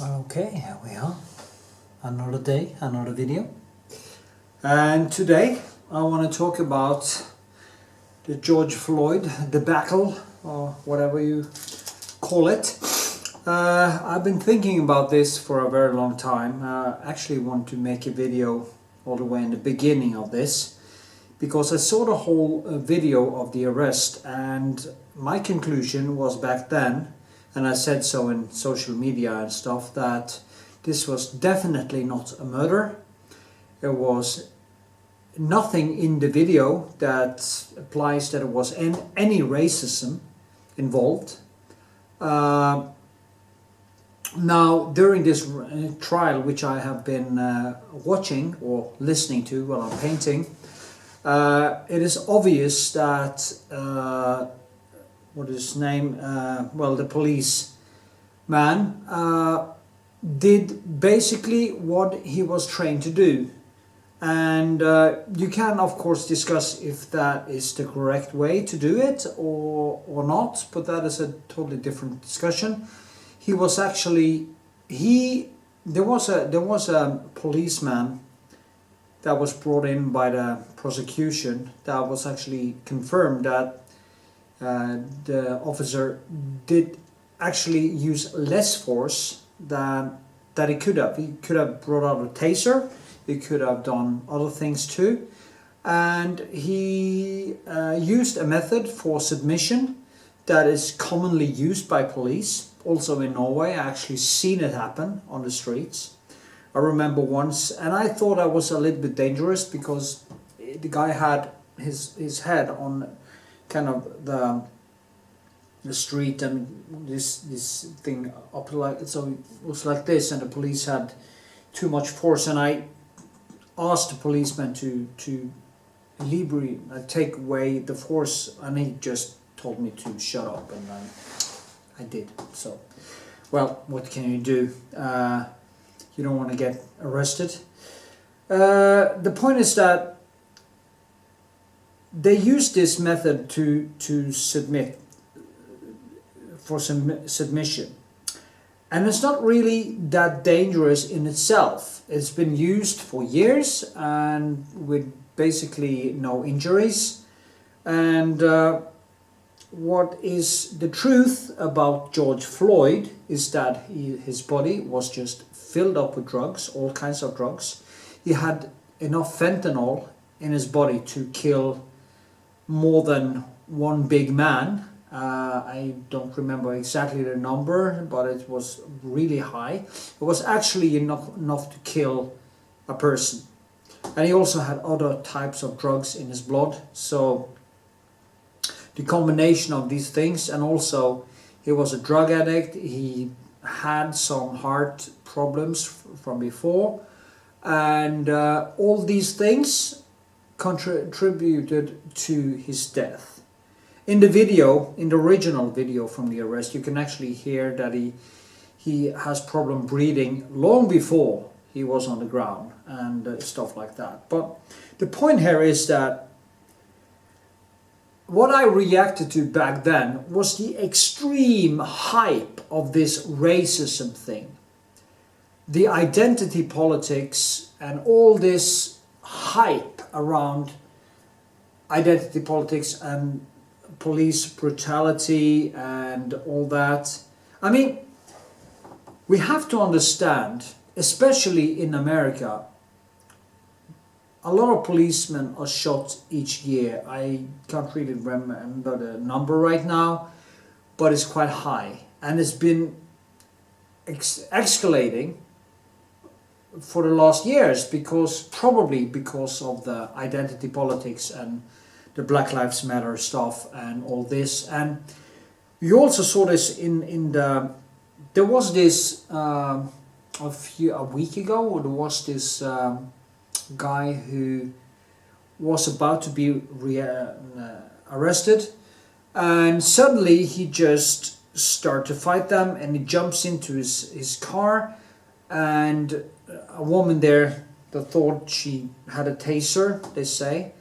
Okay, here we are. Another day, another video. And today I want to talk about the George Floyd debacle, or whatever you call it. I've been thinking about this for a very long time. I actually want to make a video all the way in the beginning of this, because I saw the whole video of the arrest, and my conclusion was back then, and I said so in social media and stuff, that this was definitely not a murder. There was nothing in the video that applies that it was any racism involved. Now, during this trial, which I have been watching or listening to while I'm painting, it is obvious that what is his name? The policeman did basically what he was trained to do. And you can of course discuss if that is the correct way to do it or not, but that is a totally different discussion. He was actually, there was a policeman that was brought in by the prosecution that was actually confirmed that the officer did actually use less force than that he could have. He could have brought out a taser. He could have done other things too. And he used a method for submission that is commonly used by police. Also in Norway, I actually seen it happen on the streets. I remember once, and I thought that was a little bit dangerous because the guy had his head on kind of the street, and this thing up like, so it was like this, and the police had too much force, and I asked the policeman to take away the force, and he just told me to shut up, and I did. So, well, what can you do? You don't want to get arrested. The point is that they use this method to submit for submission, and it's not really that dangerous in itself. It's been used for years and with basically no injuries. And what is the truth about George Floyd is that his body was just filled up with drugs, all kinds of drugs. He had enough fentanyl in his body to kill more than one big man. I don't remember exactly the number, but it was really high. It was actually enough to kill a person. And he also had other types of drugs in his blood. So the combination of these things, and also he was a drug addict. He had some heart problems from before. And all these things contributed to his death. In the video, in the original video from the arrest, you can actually hear that he has problem breathing long before he was on the ground and stuff like that. But the point here is that what I reacted to back then was the extreme hype of this racism thing. The identity politics and all this hype around identity politics and police brutality and all that. I mean, we have to understand, especially in America, a lot of policemen are shot each year. I can't really remember the number right now, but it's quite high. And it's been escalating for the last years, probably because of the identity politics and the Black Lives Matter stuff and all this. And you also saw this in the, there was this a week ago, there was this guy who was about to be arrested, and suddenly he just started to fight them, and he jumps into his car, and a woman there that thought she had a taser, they say,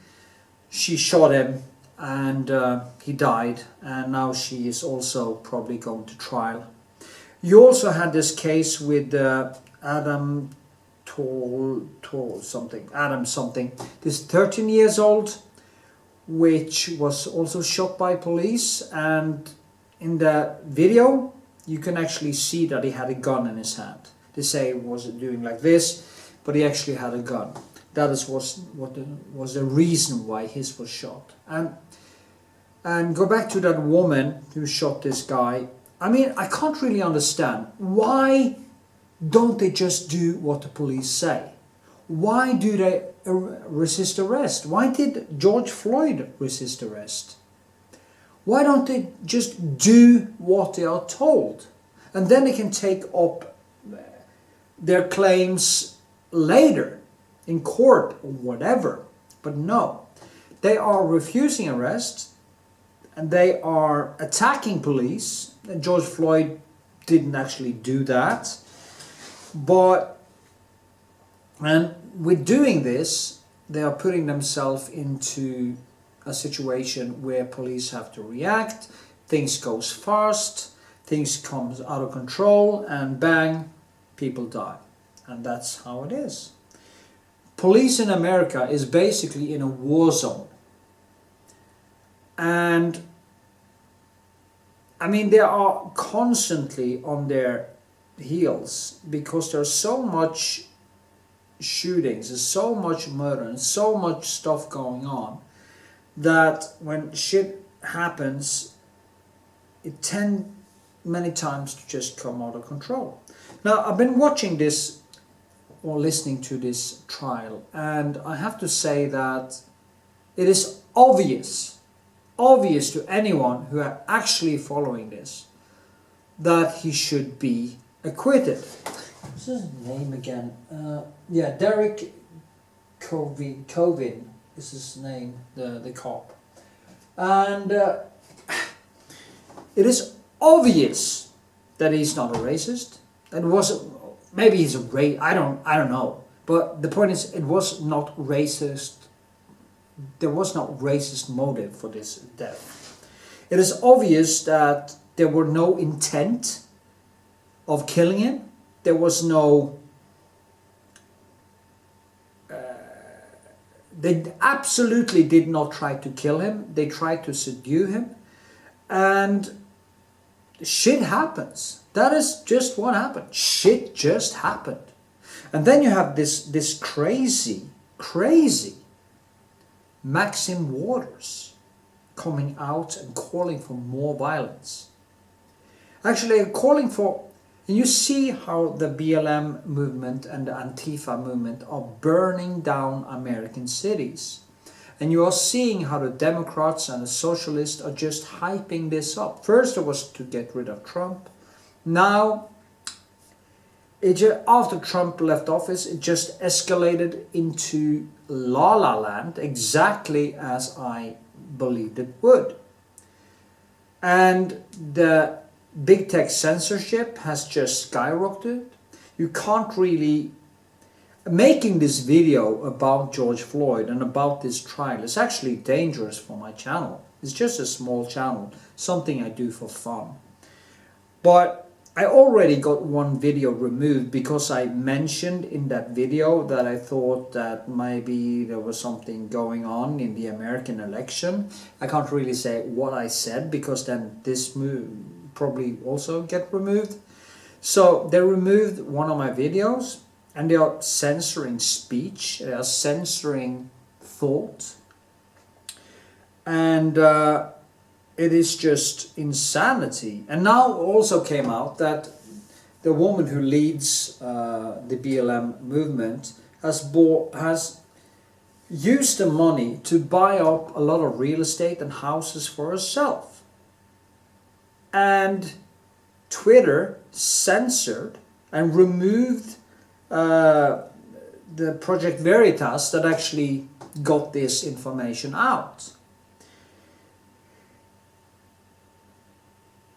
she shot him, and he died, and now she is also probably going to trial. You also had this case with Adam something. This 13 years old, which was also shot by police, and in the video you can actually see that he had a gun in his hand. They say he was doing like this, but he actually had a gun. That was the reason why his was shot. And go back to that woman who shot this guy. I mean, I can't really understand. Why don't they just do what the police say? Why do they resist arrest? Why did George Floyd resist arrest? Why don't they just do what they are told? And then they can take up their claims later in court or whatever. But no, they are refusing arrest and they are attacking police. And George Floyd didn't actually do that. And with doing this, they are putting themselves into a situation where police have to react, things goes fast, things comes out of control, and bang, people die. And that's how it is. Police in America is basically in a war zone. And I mean, they are constantly on their heels because there's so much shootings, there's so much murder and so much stuff going on that when shit happens, it tends many times to just come out of control. Now, I've been watching this or listening to this trial, and I have to say that it is obvious to anyone who are actually following this that he should be acquitted. What's his name again? Derek Chauvin is his name, the cop. And it is obvious that he's not a racist. It was maybe he's a I don't know. But the point is, it was not racist. There was not racist motive for this death. It is obvious that there were no intent of killing him. There was no... they absolutely did not try to kill him. They tried to subdue him. And shit happens. That is just what happened. Shit just happened. And then you have this crazy Maxim Waters coming out and calling for more violence. Actually, calling for... And you see how the BLM movement and the Antifa movement are burning down American cities. And you are seeing how the Democrats and the Socialists are just hyping this up. First it was to get rid of Trump. Now, after Trump left office, it just escalated into La La Land, exactly as I believed it would. And the big tech censorship has just skyrocketed. You can't really... Making this video about George Floyd and about this trial is actually dangerous for my channel. It's just a small channel, something I do for fun. But I already got one video removed because I mentioned in that video that I thought that maybe there was something going on in the American election. I can't really say what I said because then this probably also get removed. So they removed one of my videos and they are censoring speech, they are censoring thought. And it is just insanity. And now also came out that the woman who leads the BLM movement has used the money to buy up a lot of real estate and houses for herself. And Twitter censored and removed the Project Veritas that actually got this information out.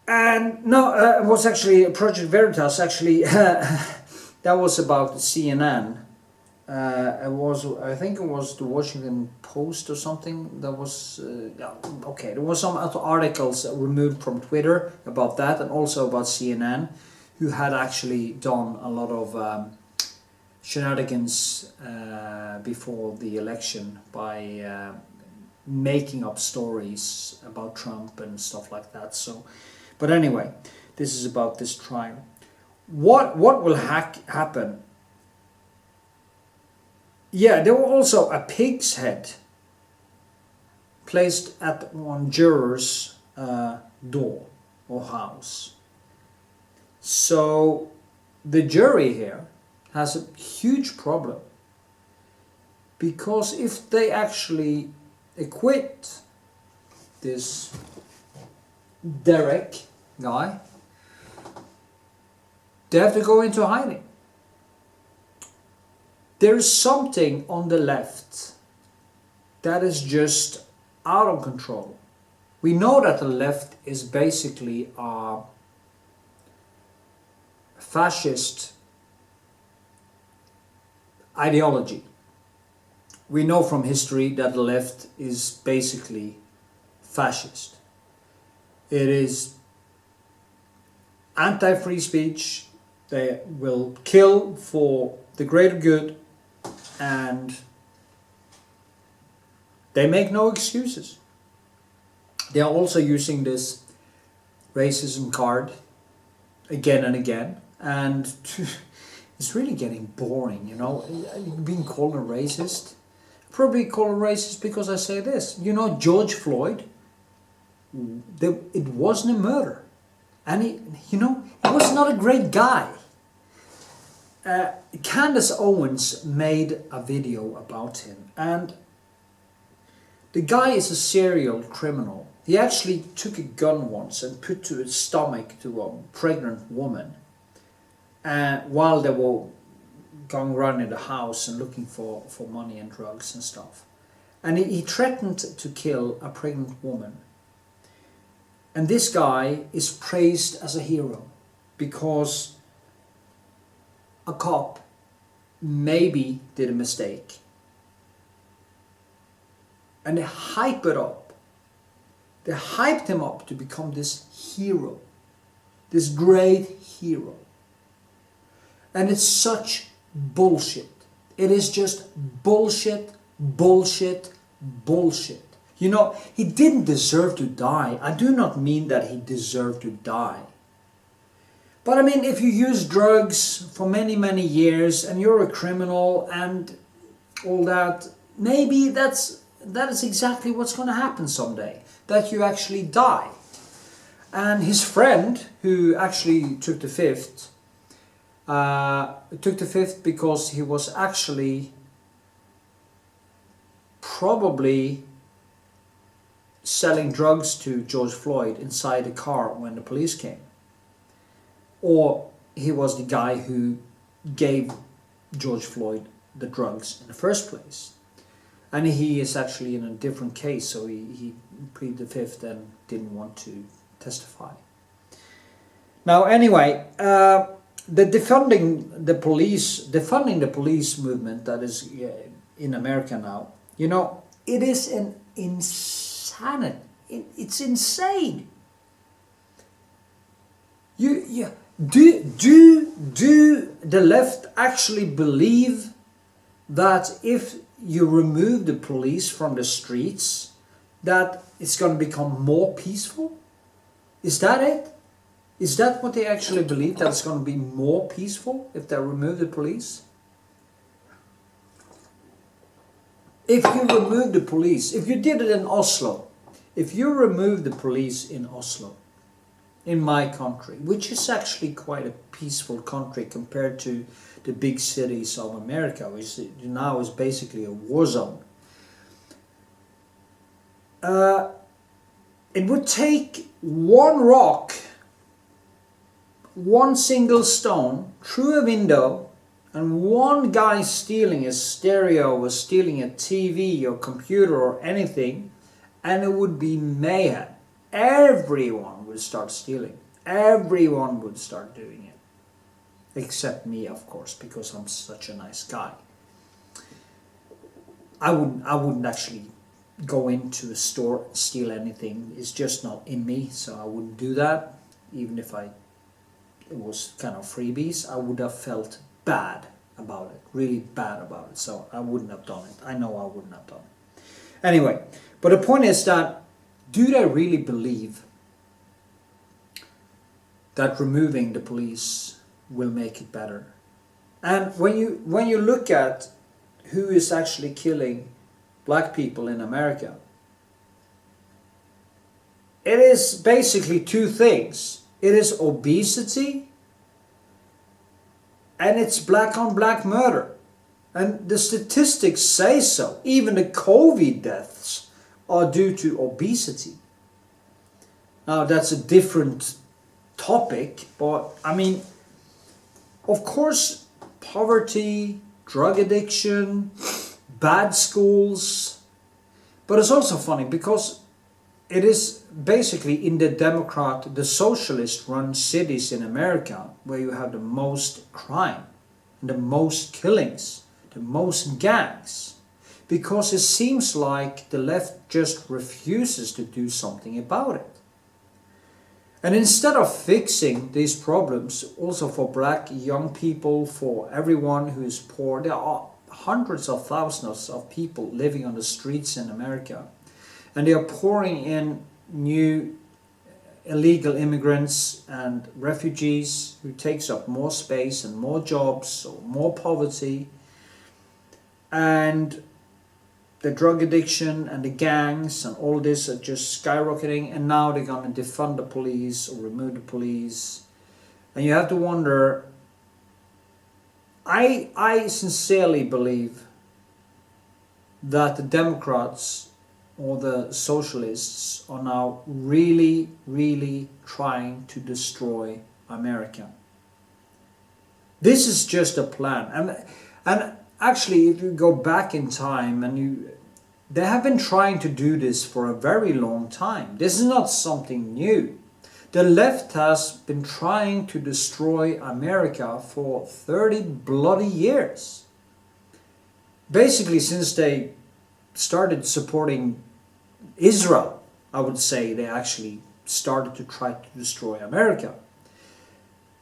And no, it was actually Project Veritas. Actually, that was about CNN. I think it was the Washington Post or something. That was okay. There was some other articles removed from Twitter about that, and also about CNN, who had actually done a lot of shenanigans before the election by making up stories about Trump and stuff like that. So, but anyway, this is about this trial. What will happen? Yeah, there was also a pig's head placed at one juror's door or house. So the jury here has a huge problem, because if they actually acquit this Derek guy, they have to go into hiding. There is something on the left that is just out of control. We know that the left is basically a fascist ideology. We know from history that the left is basically fascist. It is anti-free speech. They will kill for the greater good, and they make no excuses. They are also using this racism card again and again, and it's really getting boring, you know, being called a racist. Probably called a racist because I say this. You know, George Floyd, it wasn't a murder. And he was not a great guy. Candace Owens made a video about him, and the guy is a serial criminal. He actually took a gun once and put to his stomach to a pregnant woman while they were going around in the house and looking for money and drugs and stuff. And he threatened to kill a pregnant woman. And this guy is praised as a hero because a cop maybe did a mistake. And they hype it up. They hyped him up to become this hero. This great hero. And it's such bullshit. It is just bullshit, bullshit, bullshit. You know, he didn't deserve to die. I do not mean that he deserved to die. But I mean, if you use drugs for many, many years and you're a criminal and all that, maybe that is exactly what's going to happen someday. That you actually die. And his friend, who actually took the fifth because he was actually probably selling drugs to George Floyd inside the car when the police came. Or he was the guy who gave George Floyd the drugs in the first place. And he is actually in a different case, so he pleaded the fifth and didn't want to testify. Now anyway, the defunding the police movement that is in America now, you know, it is an insanity. It's insane. Do the left actually believe that if you remove the police from the streets, that it's going to become more peaceful? Is that it? Is that what they actually believe, that it's going to be more peaceful if they remove the police? If you remove the police, if you did it in Oslo, if you remove the police in Oslo, in my country, which is actually quite a peaceful country compared to the big cities of America, which now is basically a war zone. It would take one rock, one single stone, through a window, and one guy stealing a stereo or stealing a TV or computer or anything, and it would be mayhem. Everyone would start stealing. Everyone would start doing it. Except me, of course, because I'm such a nice guy. I wouldn't actually go into a store and steal anything. It's just not in me, so I wouldn't do that, even if I it was kind of freebies, I would have felt bad about it, really bad about it. So I wouldn't have done it. I know I wouldn't have done it. Anyway, but the point is that, do they really believe that removing the police will make it better? And when you look at who is actually killing black people in America, it is basically two things. It is obesity and it's black on black murder. And the statistics say so. Even the COVID deaths are due to obesity. Now that's a different topic, but I mean, of course, poverty, drug addiction, bad schools, but it's also funny because it is basically in the socialist run cities in America where you have the most crime, the most killings, the most gangs, because it seems like the left just refuses to do something about it. And instead of fixing these problems, also for black young people, for everyone who is poor, there are hundreds of thousands of people living on the streets in America. And they are pouring in new illegal immigrants and refugees who takes up more space and more jobs, or more poverty. And the drug addiction and the gangs and all this are just skyrocketing, and now they're going to defund the police or remove the police. And you have to wonder, I sincerely believe that the Democrats or the socialists are now really, really trying to destroy America. This is just a plan. And actually, if you go back in time and they have been trying to do this for a very long time. This is not something new. The left has been trying to destroy America for 30 bloody years. Basically, since they started supporting Israel, I would say they actually started to try to destroy America.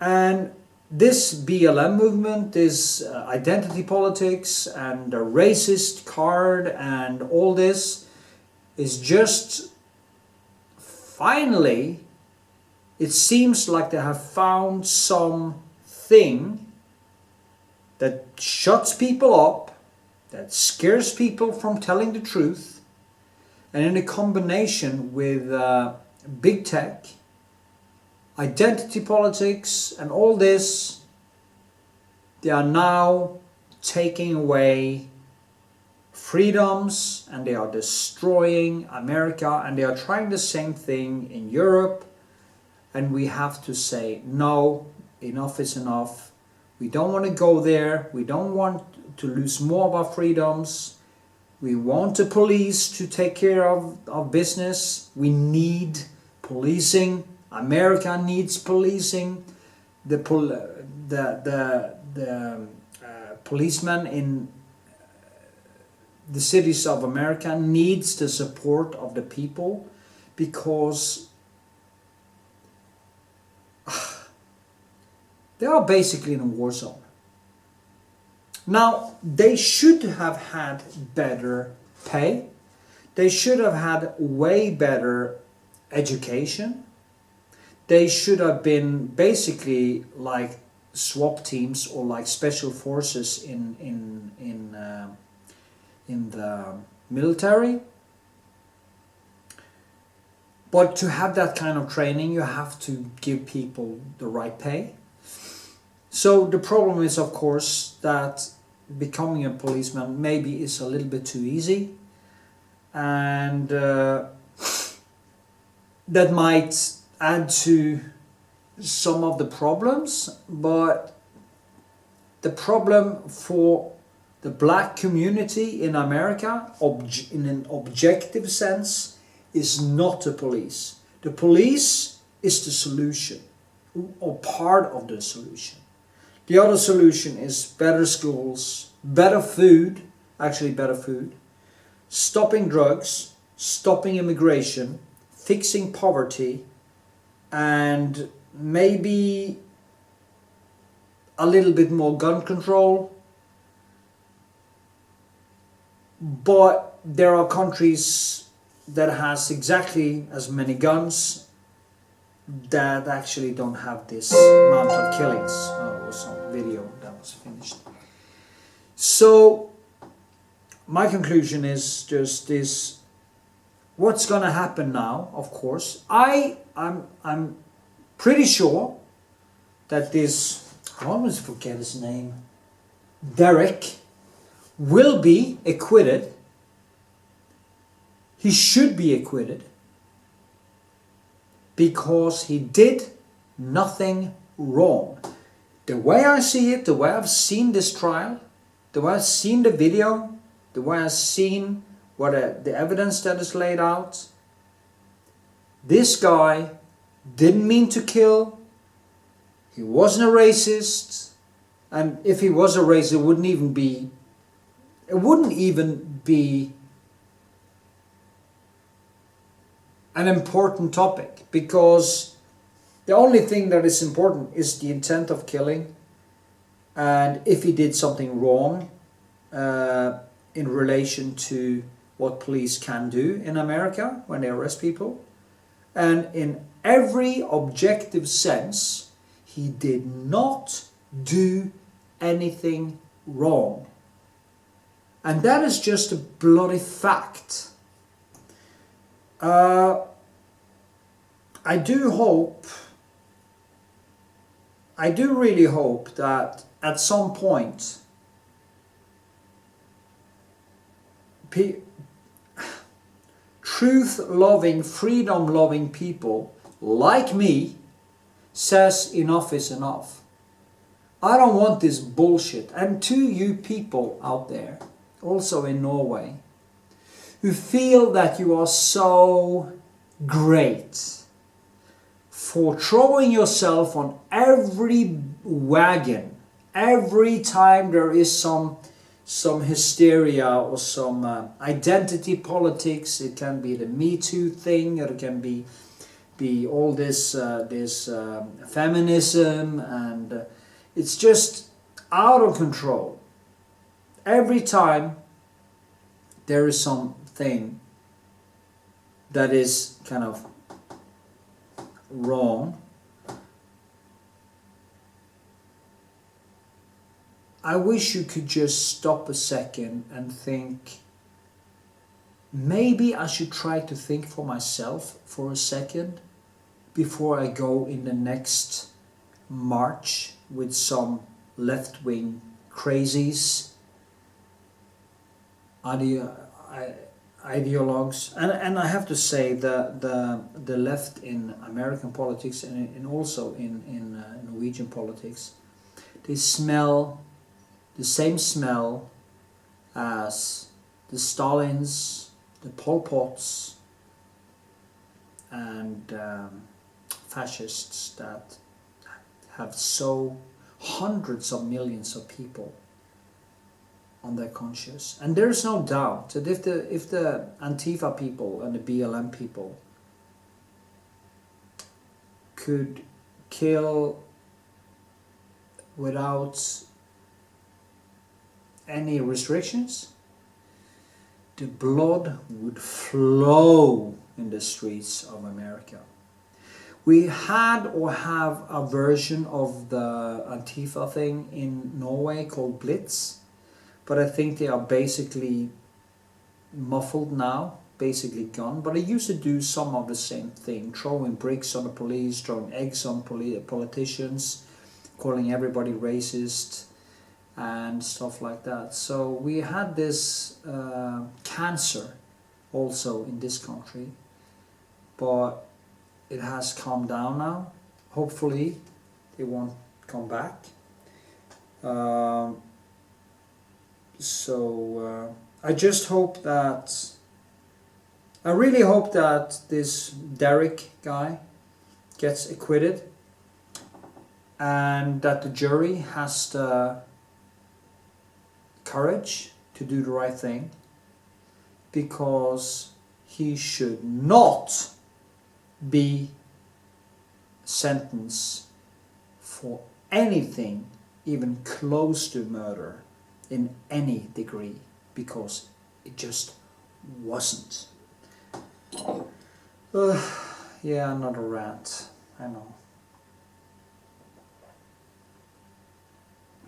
And this BLM movement, this identity politics and the racist card and all this is just finally, it seems like they have found something that shuts people up, that scares people from telling the truth, and in a combination with big tech, identity politics and all this, they are now taking away freedoms and they are destroying America, and they are trying the same thing in Europe. And we have to say, no, enough is enough. We don't want to go there. We don't want to lose more of our freedoms. We want the police to take care of business. We need policing. America needs policing. The policeman in the cities of America needs the support of the people, because they are basically in a war zone. Now, they should have had better pay. They should have had way better education. They should have been basically like SWAT teams or like special forces in the military. But to have that kind of training, you have to give people the right pay. So the problem is, of course, that becoming a policeman maybe is a little bit too easy, and that might add to some of the problems. But the problem for the black community in America, in an objective sense, is not the police. The police is the solution, or part of the solution. The other solution is better schools, better food, stopping drugs, stopping immigration, fixing poverty, and maybe a little bit more gun control, but there are countries that has exactly as many guns that actually don't have this amount of killings. There was some video that was finished. So my conclusion is just this: what's gonna happen now? Of course, I'm pretty sure that this, I always forget his name, Derek, will be acquitted. He should be acquitted because he did nothing wrong. The way I see it, the way I've seen this trial, the way I've seen the video, the way I've seen the evidence that is laid out, this guy didn't mean to kill. He wasn't a racist, and if he was a racist, it wouldn't even be an important topic, because the only thing that is important is the intent of killing, and if he did something wrong in relation to what police can do in America when they arrest people. And in every objective sense, he did not do anything wrong. And that is just a bloody fact. I do really hope that at some point truth-loving, freedom-loving people like me says enough is enough. I don't want this bullshit. And to you people out there, also in Norway, who feel that you are so great for throwing yourself on every wagon every time there is some hysteria or some identity politics. It can be the Me Too thing, or it can be all this feminism, and it's just out of control. Every time there is something that is kind of wrong, I wish you could just stop a second and think, maybe I should try to think for myself for a second before I go in the next march with some left-wing crazies, ideologues. And I have to say the left in American politics and also in Norwegian politics, they smell the same smell as the Stalins, the Pol Pots, and fascists that have so hundreds of millions of people on their conscience. And there's no doubt that if the Antifa people and the BLM people could kill without any restrictions, the blood would flow in the streets of America. We had or have a version of the Antifa thing in Norway called Blitz, but I think they are basically muffled now, basically gone. But they used to do some of the same thing, throwing bricks on the police, throwing eggs on politicians, calling everybody racist, and stuff like that. So we had this cancer also in this country, but it has calmed down now. Hopefully it won't come back. I just hope that, I really hope that this Derek guy gets acquitted, and that the jury has the courage to do the right thing, because he should not be sentenced for anything even close to murder in any degree, because it just wasn't. Yeah, another rant, I know.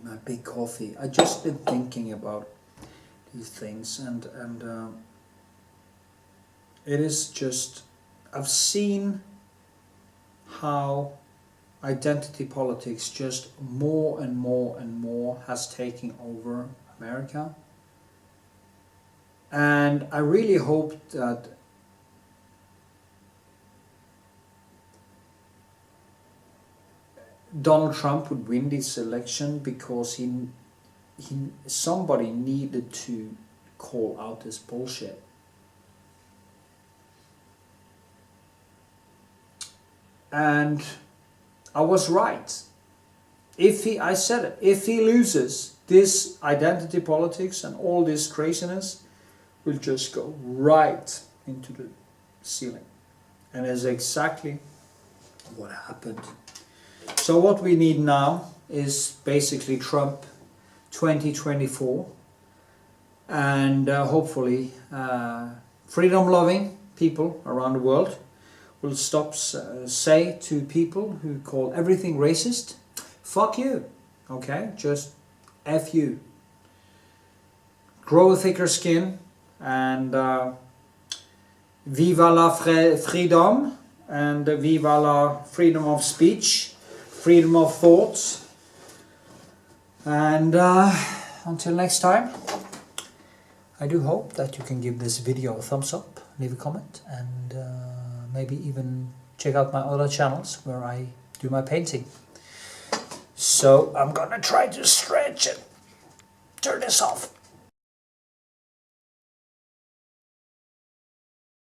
My big coffee. I just been thinking about these things, and it is just, I've seen how identity politics just more and more and more has taken over America, and I really hope that Donald Trump would win this election, because somebody needed to call out this bullshit. And I was right. I said it, if he loses, this identity politics and all this craziness will just go right into the ceiling. And that's exactly what happened. So what we need now is basically Trump 2024, and hopefully freedom-loving people around the world will stop say to people who call everything racist, fuck you, okay, just F you. Grow a thicker skin, and viva la freedom, and viva la freedom of speech, freedom of thoughts, and until next time, I do hope that you can give this video a thumbs up, leave a comment, and maybe even check out my other channels where I do my painting. So I'm gonna try to stretch it. Turn this off.